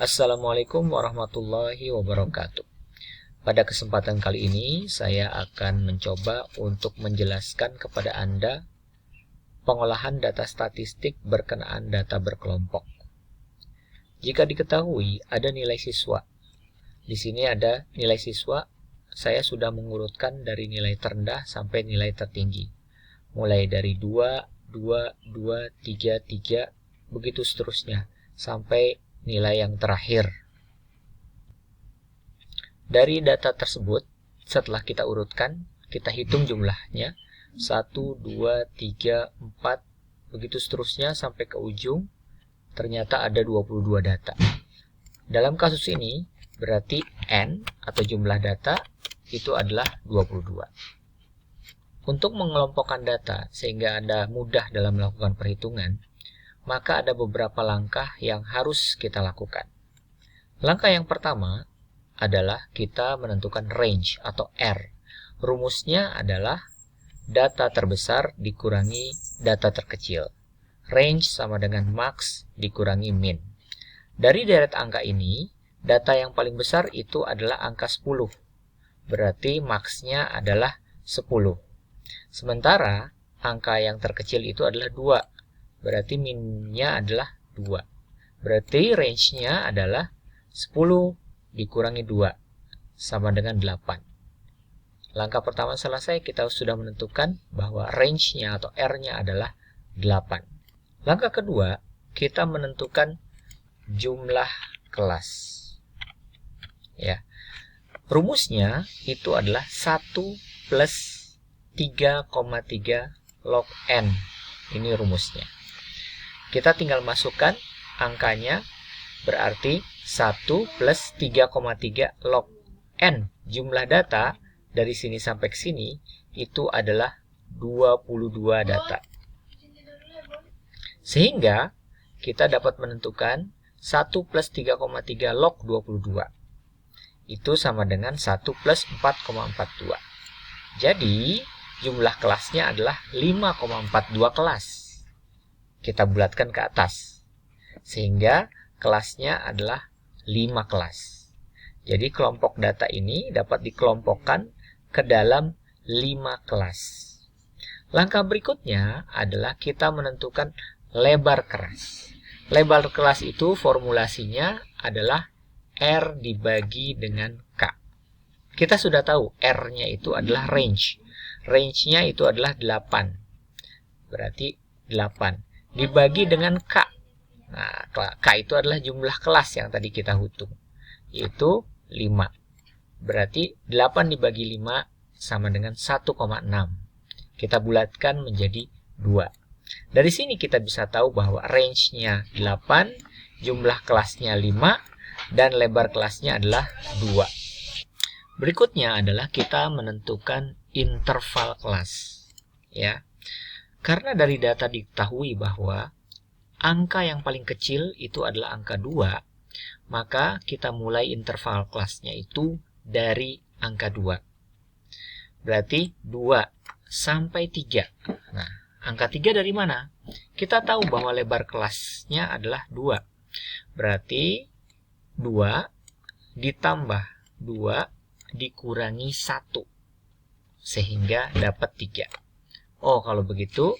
Assalamualaikum warahmatullahi wabarakatuh. Pada kesempatan kali ini saya akan mencoba untuk menjelaskan kepada Anda pengolahan data statistik berkenaan data berkelompok. Jika diketahui ada nilai siswa, di sini ada nilai siswa, saya sudah mengurutkan dari nilai terendah sampai nilai tertinggi. Mulai dari 2, 2, 2, 3, 3, begitu seterusnya sampai nilai yang terakhir. Dari data tersebut, setelah kita urutkan, kita hitung jumlahnya 1, 2, 3, 4, begitu seterusnya sampai ke ujung, ternyata ada 22 data. Dalam kasus ini, berarti N atau jumlah data itu adalah 22. Untuk mengelompokkan data sehingga Anda mudah dalam melakukan perhitungan, maka ada beberapa langkah yang harus kita lakukan. Langkah yang pertama adalah kita menentukan range atau R. Rumusnya adalah data terbesar dikurangi data terkecil. Range sama dengan max dikurangi min. Dari deret angka ini, data yang paling besar itu adalah angka 10. Berarti max-nya adalah 10. Sementara angka yang terkecil itu adalah 2. Berarti min-nya adalah 2. Berarti range-nya adalah 10 dikurangi 2 sama dengan 8. Langkah pertama selesai, kita sudah menentukan bahwa range-nya atau R-nya adalah 8. Langkah kedua, kita menentukan jumlah kelas. Ya. Rumusnya itu adalah 1 plus 3,3 log N. Ini rumusnya. Kita tinggal masukkan angkanya, berarti 1 plus 3,3 log N. Jumlah data dari sini sampai ke sini itu adalah 22 data. Sehingga kita dapat menentukan 1 plus 3,3 log 22. Itu sama dengan 1 plus 4,42. Jadi jumlah kelasnya adalah 5,42 kelas. Kita bulatkan ke atas, sehingga kelasnya adalah 5 kelas. Jadi kelompok data ini dapat dikelompokkan ke dalam 5 kelas. Langkah berikutnya adalah kita menentukan lebar kelas. Lebar kelas itu formulasinya adalah R dibagi dengan K. Kita sudah tahu R-nya itu adalah range. Range-nya itu adalah 8. Berarti 8. Dibagi dengan K. Nah, K itu adalah jumlah kelas yang tadi kita hitung, yaitu 5. Berarti 8 dibagi 5 sama dengan 1,6. Kita bulatkan menjadi 2. Dari sini kita bisa tahu bahwa range-nya 8, jumlah kelasnya 5, dan lebar kelasnya adalah 2. Berikutnya adalah kita menentukan interval kelas. Ya. Karena dari data diketahui bahwa angka yang paling kecil itu adalah angka 2, maka kita mulai interval kelasnya itu dari angka 2. Berarti 2 sampai 3. Nah, angka 3 dari mana? Kita tahu bahwa lebar kelasnya adalah 2. Berarti 2 ditambah 2 dikurangi 1. Sehingga dapat 3. Oh, kalau begitu,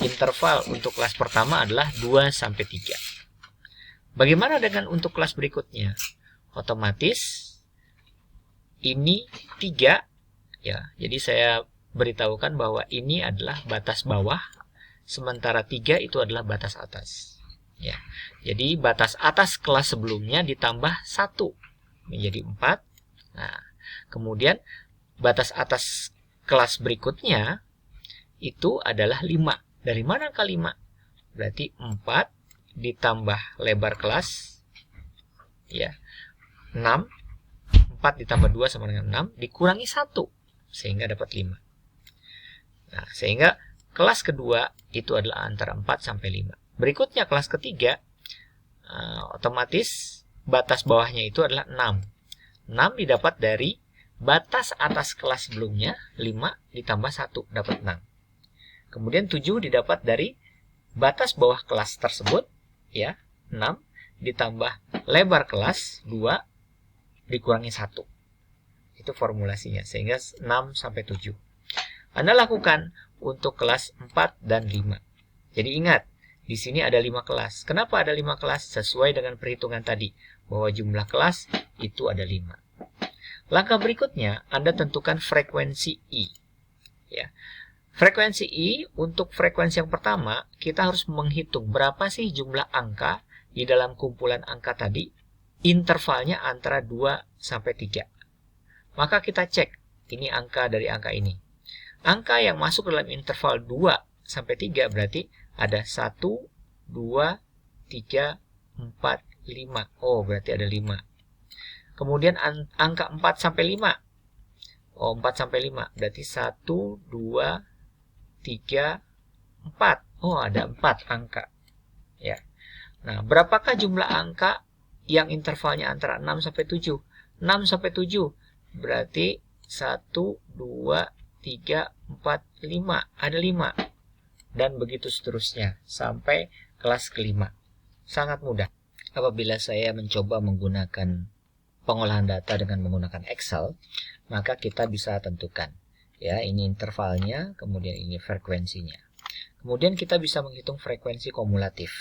interval untuk kelas pertama adalah 2 sampai 3. Bagaimana dengan untuk kelas berikutnya? Otomatis ini 3 ya. Jadi saya beritahukan bahwa ini adalah batas bawah, sementara 3 itu adalah batas atas. Ya. Jadi batas atas kelas sebelumnya ditambah 1 menjadi 4. Nah, kemudian batas atas kelas berikutnya itu adalah 5. Dari mana ke 5? Berarti 4 ditambah lebar kelas, ya, 6. 4 ditambah 2 sama dengan 6, dikurangi 1, sehingga dapat 5. Nah, sehingga kelas kedua itu adalah antara 4 sampai 5. Berikutnya kelas ketiga, otomatis batas bawahnya itu adalah 6. 6 didapat dari batas atas kelas sebelumnya, 5 ditambah 1, dapat 6. Kemudian 7 didapat dari batas bawah kelas tersebut, ya, 6 ditambah lebar kelas 2 dikurangi 1. Itu formulasinya, sehingga 6 sampai 7. Anda lakukan untuk kelas 4 dan 5. Jadi ingat, di sini ada 5 kelas. Kenapa ada 5 kelas? Sesuai dengan perhitungan tadi, bahwa jumlah kelas itu ada 5. Langkah berikutnya, Anda tentukan frekuensi I. Ya. Frekuensi I, untuk frekuensi yang pertama, kita harus menghitung berapa sih jumlah angka di dalam kumpulan angka tadi. Intervalnya antara 2 sampai 3. Maka kita cek, ini angka dari angka ini. Angka yang masuk dalam interval 2 sampai 3 berarti ada 1, 2, 3, 4, 5. Oh, berarti ada 5. Kemudian angka 4 sampai 5. Oh, 4 sampai 5. Berarti 1, 2, 3, 4. Oh, ada 4 angka. Ya. Nah, berapakah jumlah angka yang intervalnya antara 6 sampai 7? 6 sampai 7 berarti 1, 2, 3, 4, 5. Ada 5. Dan begitu seterusnya sampai kelas kelima. Sangat mudah. Apabila saya mencoba menggunakan pengolahan data dengan menggunakan Excel, maka kita bisa tentukan. Ya, ini intervalnya, kemudian ini frekuensinya. Kemudian kita bisa menghitung frekuensi kumulatif.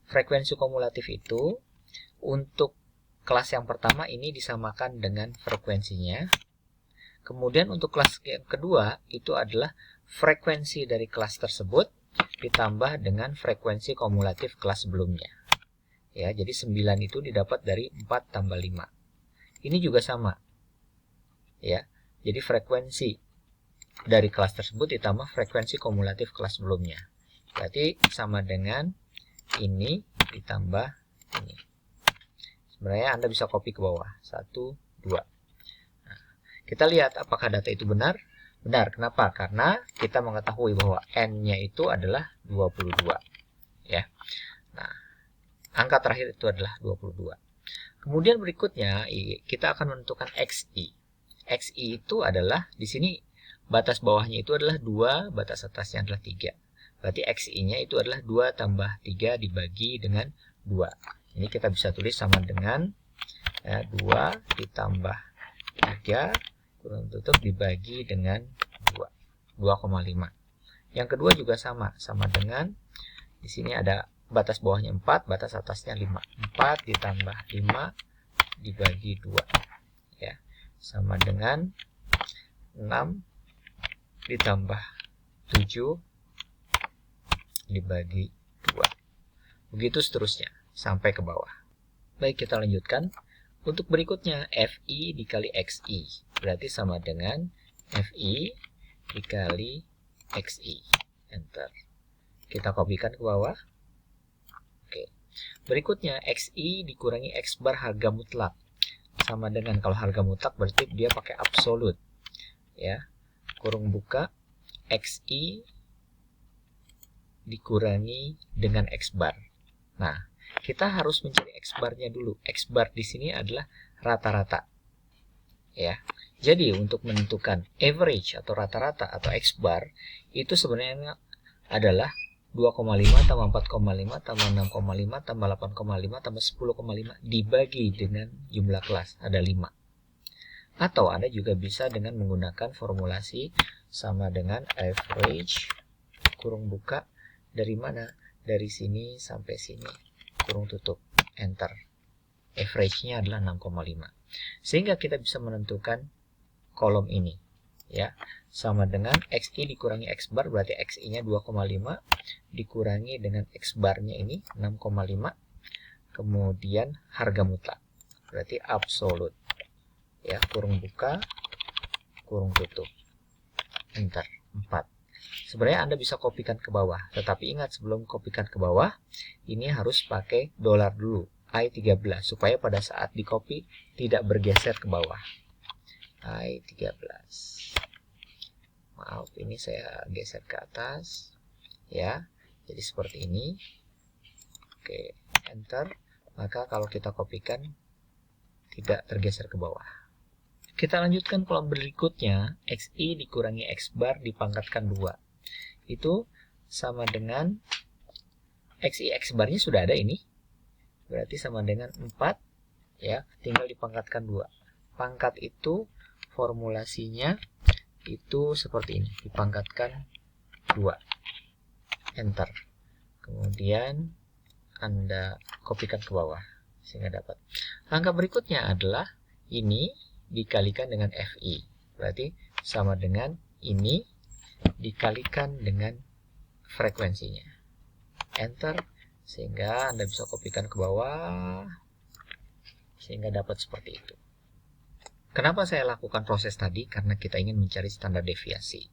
Frekuensi kumulatif itu untuk kelas yang pertama ini disamakan dengan frekuensinya. Kemudian untuk kelas yang kedua itu adalah frekuensi dari kelas tersebut ditambah dengan frekuensi kumulatif kelas sebelumnya. Ya, jadi 9 itu didapat dari 4 tambah 5. Ini juga sama. Ya, jadi frekuensi dari kelas tersebut ditambah frekuensi kumulatif kelas sebelumnya. Berarti sama dengan ini ditambah ini. Sebenarnya Anda bisa copy ke bawah. 1, 2. Nah, kita lihat apakah data itu benar. Benar. Kenapa? Karena kita mengetahui bahwa N-nya itu adalah 22. Ya. Nah, angka terakhir itu adalah 22. Kemudian berikutnya kita akan menentukan XI. XI itu adalah di sini batas bawahnya itu adalah 2, batas atasnya adalah 3. Berarti XI-nya itu adalah 2 tambah 3 dibagi dengan 2. Ini kita bisa tulis sama dengan 2 ditambah 3 kurang tutup dibagi dengan 2. 2,5. Yang kedua juga sama dengan di sini ada batas bawahnya 4, batas atasnya 5. 4 ditambah 5 dibagi 2. Ya, sama dengan 6 ditambah 7 dibagi 2. Begitu seterusnya sampai ke bawah. Baik, kita lanjutkan. Untuk berikutnya FI dikali XI berarti sama dengan FI dikali XI. Enter. Kita kopikan ke bawah. Oke. Berikutnya XI dikurangi X bar harga mutlak. Sama dengan, kalau harga mutlak berarti dia pakai absolut. Ya. Kurung buka XI dikurangi dengan X bar. Nah, kita harus mencari X barnya dulu. X bar di sini adalah rata-rata. Ya. Jadi untuk menentukan average atau rata-rata atau X bar itu sebenarnya adalah 2,5 tambah 4,5 tambah 6,5 tambah 8,5 tambah 10,5 dibagi dengan jumlah kelas, ada 5. Atau Anda juga bisa dengan menggunakan formulasi sama dengan average kurung buka dari mana? Dari sini sampai sini. Kurung tutup. Enter. Average-nya adalah 6,5. Sehingga kita bisa menentukan kolom ini. Ya, sama dengan XI dikurangi X bar berarti XI-nya 2,5 dikurangi dengan X bar-nya ini 6,5. Kemudian harga mutlak. Berarti absolut. Ya, kurung buka, kurung tutup. Enter. 4. Sebenarnya Anda bisa kopikan ke bawah, tetapi ingat sebelum kopikan ke bawah, ini harus pakai dolar dulu, I13, supaya pada saat di copy tidak bergeser ke bawah. I13. Maaf, ini saya geser ke atas. Ya, jadi seperti ini. Oke, enter. Maka kalau kita kopikan, tidak tergeser ke bawah. Kita lanjutkan kolom berikutnya, XI dikurangi X bar dipangkatkan 2. Itu sama dengan XI X barnya sudah ada ini. berarti sama dengan 4, ya, tinggal dipangkatkan 2. Pangkat itu formulasinya itu seperti ini, dipangkatkan 2. Enter. Kemudian Anda kopikan ke bawah sehingga dapat. Langkah berikutnya adalah ini dikalikan dengan FI. Berarti sama dengan ini dikalikan dengan frekuensinya. Enter. Sehingga Anda bisa kopikan ke bawah sehingga dapat seperti itu. Kenapa saya lakukan proses tadi? Karena kita ingin mencari standar deviasi.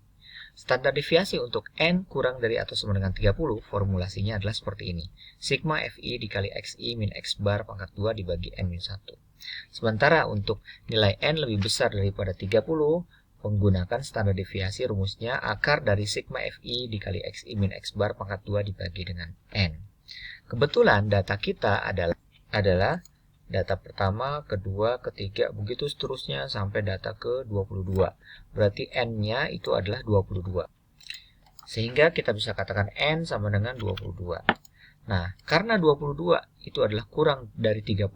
Standar deviasi untuk N kurang dari atau sama dengan 30, formulasinya adalah seperti ini. Sigma Fi dikali Xi min X bar pangkat 2 dibagi N-1. Sementara untuk nilai N lebih besar daripada 30, menggunakan standar deviasi rumusnya akar dari sigma Fi dikali Xi min X bar pangkat 2 dibagi dengan N. Kebetulan data kita adalah data pertama, kedua, ketiga, begitu seterusnya sampai data ke-22. Berarti N-nya itu adalah 22. Sehingga kita bisa katakan N sama dengan 22. Nah, karena 22 itu adalah kurang dari 30,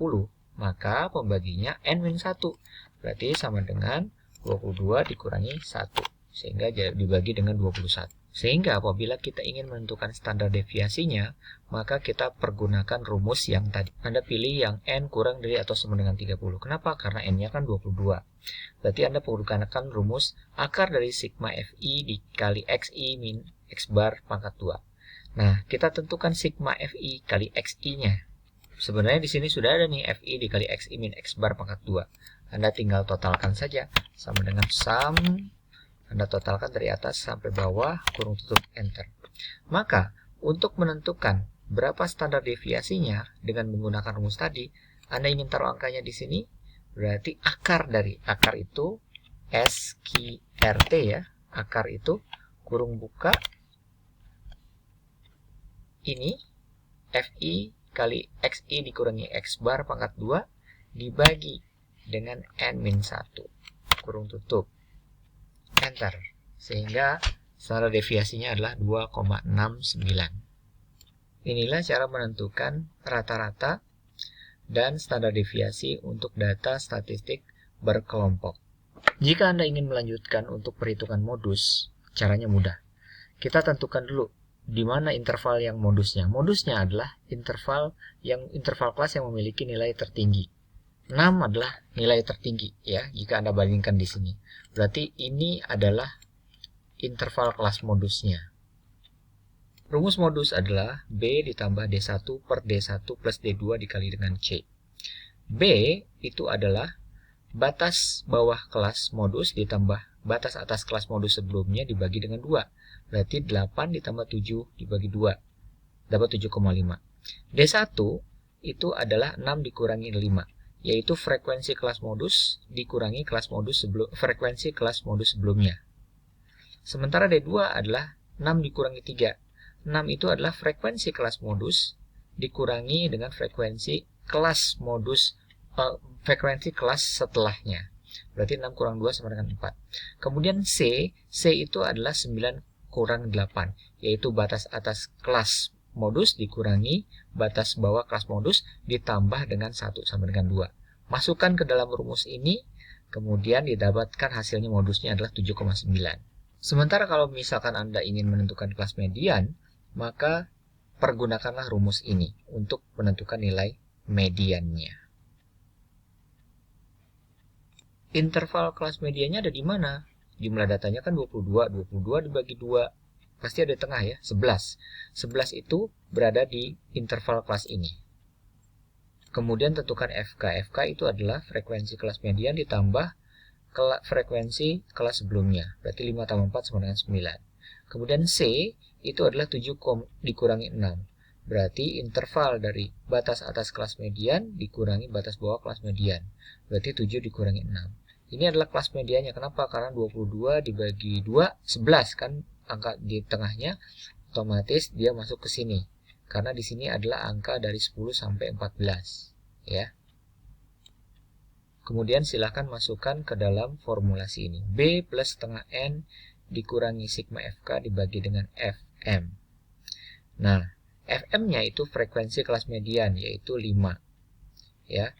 maka pembaginya N-1. Berarti sama dengan 22 dikurangi 1. Sehingga dibagi dengan 21. Sehingga apabila kita ingin menentukan standar deviasinya, maka kita pergunakan rumus yang tadi. Anda pilih yang N kurang dari atau sama dengan 30. Kenapa? Karena N-nya kan 22. Berarti Anda pergunakan rumus akar dari sigma Fi dikali Xi min X bar pangkat 2. Nah, kita tentukan sigma Fi kali Xi-nya. Sebenarnya di sini sudah ada nih Fi dikali Xi min X bar pangkat 2. Anda tinggal totalkan saja. Sama dengan sum. Anda totalkan dari atas sampai bawah, kurung tutup, enter. Maka, untuk menentukan berapa standar deviasinya dengan menggunakan rumus tadi, Anda ingin taruh angkanya di sini, berarti akar itu SQRT ya, akar itu kurung buka ini Fi kali Xi dikurangi X bar pangkat 2 dibagi dengan N-1, kurung tutup. Enter. Sehingga standar deviasinya adalah 2,69. Inilah cara menentukan rata-rata dan standar deviasi untuk data statistik berkelompok. Jika Anda ingin melanjutkan untuk perhitungan modus, caranya mudah. Kita tentukan dulu di mana interval yang modusnya. Modusnya adalah interval kelas yang memiliki nilai tertinggi. 6 adalah nilai tertinggi ya, jika Anda bandingkan di sini. Berarti ini adalah interval kelas modusnya. Rumus modus adalah B ditambah D1 per D1 plus D2 dikali dengan C. B itu adalah batas bawah kelas modus ditambah batas atas kelas modus sebelumnya dibagi dengan 2. Berarti 8 ditambah 7 dibagi 2. Dapat 7,5. D1 itu adalah 6 dikurangi 5. Yaitu frekuensi kelas modus dikurangi frekuensi kelas modus sebelumnya. Sementara D2 adalah 6 dikurangi 3. 6 itu adalah frekuensi kelas modus dikurangi dengan frekuensi kelas setelahnya. Berarti 6 kurang 2 sama dengan 4. Kemudian C itu adalah 9 kurang 8, yaitu batas atas kelas modus dikurangi batas bawah kelas modus ditambah dengan 1 sama dengan 2. Masukkan ke dalam rumus ini, kemudian didapatkan hasilnya modusnya adalah 7,9. Sementara kalau misalkan Anda ingin menentukan kelas median, maka pergunakanlah rumus ini untuk menentukan nilai mediannya. Interval kelas mediannya ada di mana? Jumlah datanya kan 22. 22 dibagi 2. Pasti ada di tengah ya, 11. 11 itu berada di interval kelas ini. Kemudian tentukan FK. FK itu adalah frekuensi kelas median ditambah frekuensi kelas sebelumnya. Berarti 5 tambah 4 sama dengan 9. Kemudian C itu adalah 7 dikurangi 6. Berarti interval dari batas atas kelas median dikurangi batas bawah kelas median. Berarti 7 dikurangi 6. Ini adalah kelas mediannya. Kenapa? Karena 22 dibagi 2, 11 kan angka di tengahnya, otomatis dia masuk ke sini. Karena di sini adalah angka dari 10 sampai 14, ya. Kemudian silahkan masukkan ke dalam formulasi ini. B plus setengah N dikurangi sigma FK dibagi dengan FM. Nah, FM-nya itu frekuensi kelas median, yaitu 5. Ya.